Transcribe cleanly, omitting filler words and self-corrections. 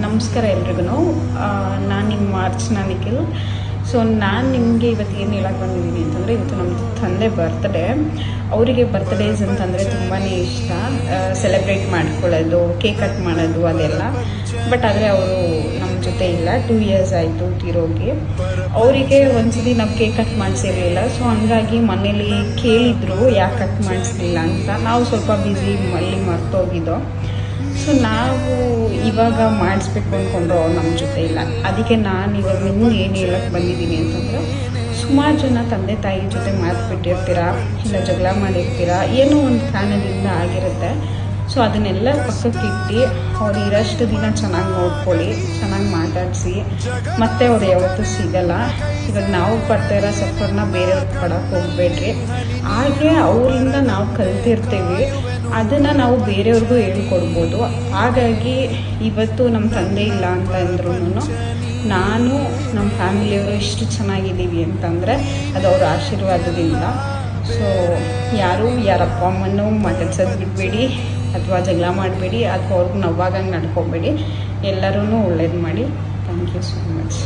ನಮಸ್ಕಾರ ಎಲ್ರಿಗೂ. ನಾನು ನಿಮ್ಮ ಅರ್ಚನಾ ನಿಖಿಲ್. ಸೊ ನಾನು ನಿಮಗೆ ಇವತ್ತು ಏನು ಹೇಳಕ್ಕೆ ಬಂದಿದ್ದೀನಿ ಅಂತಂದರೆ, ಇವತ್ತು ನಮ್ಮ ತಂದೆ ಬರ್ತ್ಡೇ. ಅವರಿಗೆ ಬರ್ತ್ಡೇಸ್ ಅಂತಂದರೆ ತುಂಬಾ ಇಷ್ಟ, ಸೆಲೆಬ್ರೇಟ್ ಮಾಡ್ಕೊಳ್ಳೋದು, ಕೇಕ್ ಕಟ್ ಮಾಡೋದು ಅದೆಲ್ಲ. ಬಟ್ ಆದರೆ ಅವರು ನಮ್ಮ ಜೊತೆ ಇಲ್ಲ, 2 years ಆಯಿತು ತೀರೋಗಿ. ಅವರಿಗೆ ಒಂದ್ಸತಿ ನಾವು ಕೇಕ್ ಕಟ್ ಮಾಡಿಸಿರಲಿಲ್ಲ. ಸೊ ಹಂಗಾಗಿ ಮನೇಲಿ ಕೇಳಿದ್ರು ಯಾಕೆ ಕಟ್ ಮಾಡಿಸ್ಲಿಲ್ಲ ಅಂತ. ನಾವು ಸ್ವಲ್ಪ ಬ್ಯುಸಿ ಅಲ್ಲಿ ಮರ್ತೋಗಿದ್ದೋ. ಸೊ ನಾವು ಇವಾಗ ಮಾಡಿಸ್ಬೇಕು ಅಂದ್ಕೊಂಡ್ರು, ಅವ್ರು ನಮ್ಮ ಜೊತೆ ಇಲ್ಲ. ಅದಕ್ಕೆ ನಾನು ಇವಾಗ ನಿಮ್ಗೆ ಏನು ಹೇಳಕ್ಕೆ ಬಂದಿದ್ದೀನಿ ಅಂತಂದರೆ, ಸುಮಾರು ಜನ ತಂದೆ ತಾಯಿ ಜೊತೆ ಮಾತುಬಿಟ್ಟಿರ್ತೀರ, ಇಲ್ಲ ಜಗಳ ಮಾಡಿರ್ತೀರ, ಏನೋ ಒಂದು ಕಾರಣದಿಂದ ಆಗಿರುತ್ತೆ. ಸೊ ಅದನ್ನೆಲ್ಲ ಪಕ್ಕಕ್ಕಿಟ್ಟು ಅವ್ರು ಇರೋಷ್ಟು ದಿನ ಚೆನ್ನಾಗಿ ನೋಡ್ಕೊಳ್ಳಿ, ಚೆನ್ನಾಗಿ ಮಾತಾಡಿಸಿ. ಮತ್ತೆ ಅವ್ರು ಯಾವತ್ತೂ ಸಿಗಲ್ಲ. ಇವಾಗ ನಾವು ಬರ್ತಾ ಇರೋ ಸಫರ್ನ ಬೇರೆಯವ್ರಿಗೆ ಕೊಡೋಕ್ಕೆ ಹೋಗಬೇಡ್ರಿ. ಹಾಗೆ ಅವರಿಂದ ನಾವು ಕಲ್ತಿರ್ತೀವಿ, ಅದನ್ನು ನಾವು ಬೇರೆಯವ್ರಿಗೂ ಹೇಳ್ಕೊಡ್ಬೋದು. ಹಾಗಾಗಿ ಇವತ್ತು ನಮ್ಮ ತಂದೆ ಇಲ್ಲ ಅಂತ ಅಂದ್ರೂ ನಾನು ನಮ್ಮ ಫ್ಯಾಮಿಲಿಯವರು ಎಷ್ಟು ಚೆನ್ನಾಗಿದ್ದೀವಿ ಅಂತಂದರೆ ಅದು ಅವ್ರ ಆಶೀರ್ವಾದದಿಂದ. ಸೊ ಯಾರ ಅಪ್ಪ ಅಮ್ಮನೂ ಮಾತಾಡ್ಸೋದು ಬಿಡಬೇಡಿ, ಅಥವಾ ಜಗಳ ಮಾಡಬೇಡಿ, ಅಥವಾ ಅವ್ರಿಗೆ ನೋವಾಗಂಗೆ ನಡ್ಕೊಬೇಡಿ. ಎಲ್ಲರೂ ಒಳ್ಳೇದು ಮಾಡಿ. Thank you so much.